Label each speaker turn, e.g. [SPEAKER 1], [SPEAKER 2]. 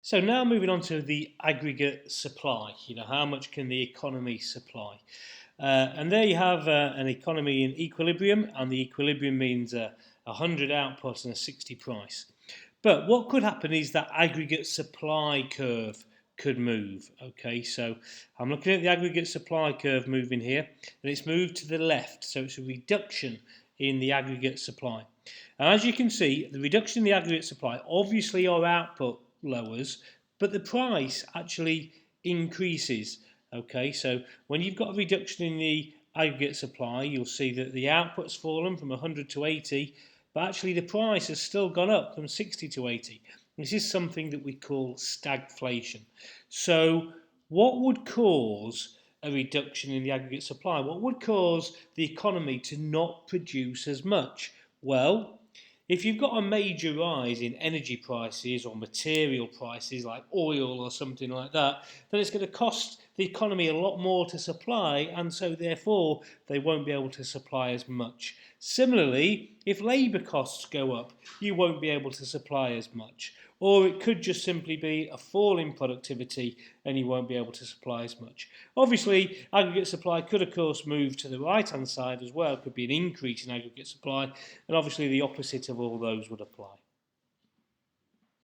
[SPEAKER 1] So now moving on to the aggregate supply, how much can the economy supply? And there you have an economy in equilibrium, and the equilibrium means 100 output and a 60 price. But what could happen is that aggregate supply curve could move. Okay, so I'm looking at the aggregate supply curve moving here, and it's moved to the left, so it's a reduction in the aggregate supply. And as you can see, the reduction in the aggregate supply, obviously our output lowers, but the price actually increases. Okay, so when you've got a reduction in the aggregate supply, you'll see that the output's fallen from 100 to 80, but actually the price has still gone up from 60 to 80. This is something that we call stagflation. So what would cause a reduction in the aggregate supply? What would cause the economy to not produce as much? Well, if you've got a major rise in energy prices or material prices like oil or something like that, then it's going to cost the economy a lot more to supply, and so therefore they won't be able to supply as much. Similarly, if labour costs go up, you won't be able to supply as much. Or it could just simply be a fall in productivity and you won't be able to supply as much. Obviously, aggregate supply could of course move to the right hand side as well. It could be an increase in aggregate supply, and obviously the opposite of all those would apply.